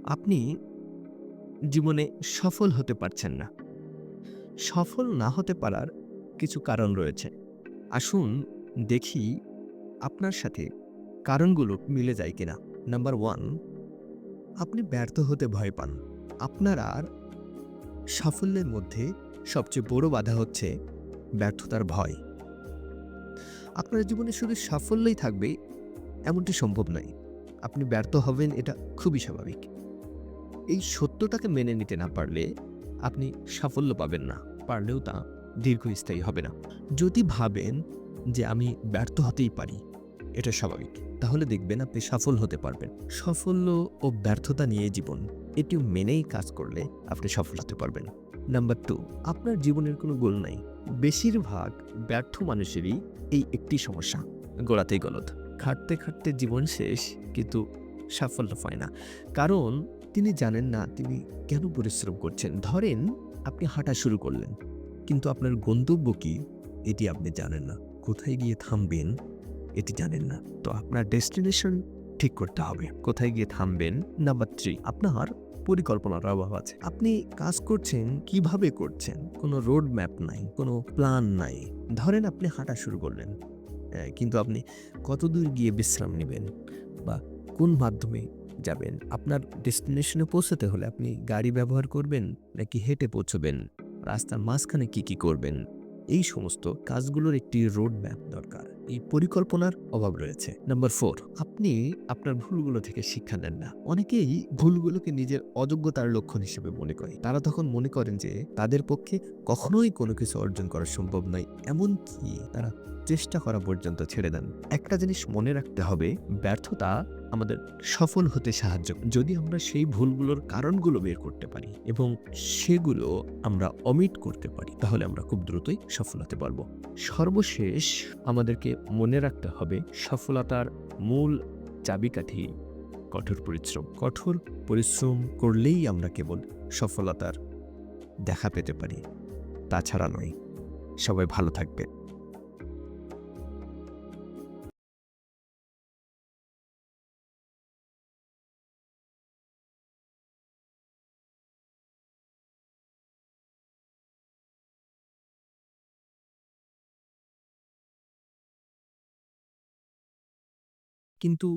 আপনি জীবনে সফল হতে পারছেন না। সফল না হতে পারার কিছু কারণ রয়েছে। আসুন দেখি আপনার সাথে কারণগুলো মিলে যায় কিনা। নাম্বার 1, আপনি ব্যর্থ হতে ভয় পান। আপনার আর সাফল্যের মধ্যে সবচেয়ে বড় বাধা হচ্ছে ব্যর্থতার ভয়। আপনার জীবনে শুধু সাফল্যই থাকবে এমনটি সম্ভব নয়। আপনি ব্যর্থ হবেন, এটা খুবই স্বাভাবিক। এই সত্যটাকে মেনে নিতে না পারলে আপনি সাফল্য পাবেন না। পারলেও তা দীর্ঘস্থায়ী হবে না। যদি ভাবেন যে আমি ব্যর্থ হতেই পারি, এটা স্বাভাবিক, তাহলে দেখবেন আপনি সফল হতে পারবেন। সাফল্য ও ব্যর্থতা নিয়ে জীবন, এটি মেনেই কাজ করলে আপনি সফল হতে পারবেন। নাম্বার 2, আপনার জীবনের কোনো গোল নাই। বেশিরভাগ ব্যর্থ মানুষেরই এই একটি সমস্যা, গোড়াতেই গলদ। খাটতে খাটতে জীবন শেষ, কিন্তু সাফল্য পায় না। কারণ তিনি জানেন না তিনি কেন পরিশ্রম করছেন। ধরেন আপনি হাঁটা শুরু করলেন, কিন্তু আপনার গন্তব্য কি এটি আপনি জানেন না। কোথায় গিয়ে থামবেন এটি জানেন না। তো আপনার ডেস্টিনেশন ঠিক করতে হবে। কোথায় গিয়ে থামবেন। নাম্বার 3, আপনার পরিকল্পনার অভাব আছে। আপনি কাজ করছেন, কিভাবে করছেন? কোনো রোড ম্যাপ নাই, কোনো প্ল্যান নাই। ধরেন আপনি হাঁটা শুরু করলেন, কিন্তু আপনি কতদূর গিয়ে বিশ্রাম নিবেন বা কোন মাধ্যমে যাবেন? আপনার ডেস্টিনেশনে পৌঁছাতে হলে আপনি গাড়ি ব্যবহার করবেন নাকি হেঁটে পৌঁছবেন? রাস্তার মাঝখানে কি করবেন? এই সমস্ত কাজগুলোর একটি রোড ম্যাপ দরকার। এই পরিকল্পনার অভাব রয়েছে। নাম্বার 4, আপনি আপনার ভুলগুলো থেকে শিক্ষা নেন না। অনেকেই ভুলগুলোকে নিজের অযোগ্যতার লক্ষণ হিসেবে মনে করে। তারা তখন মনে করেন যে তাদের পক্ষে কখনোই কোনো কিছু অর্জন করা সম্ভব নয়। এমনকি তারা চেষ্টা করা পর্যন্ত ছেড়ে দেন। একটা জিনিস মনে রাখতে হবে, ব্যর্থতা আমাদের সফল হতে সাহায্য করে। যদি আমরা সেই ভুলগুলোর কারণগুলো বের করতে পারি এবং সেগুলো আমরা অমিট করতে পারি, তাহলে আমরা খুব দ্রুতই সফল হতে পারবো। সর্বশেষ আমাদেরকে মনে রাখতে হবে, সফলতার মূল চাবিকাঠি কঠোর পরিশ্রম। কঠোর পরিশ্রম করলেই আমরা কেবল সফলতার দেখা পেতে পারি, তাছাড়া নয়। সবাই ভালো থাকবে। কিন্তু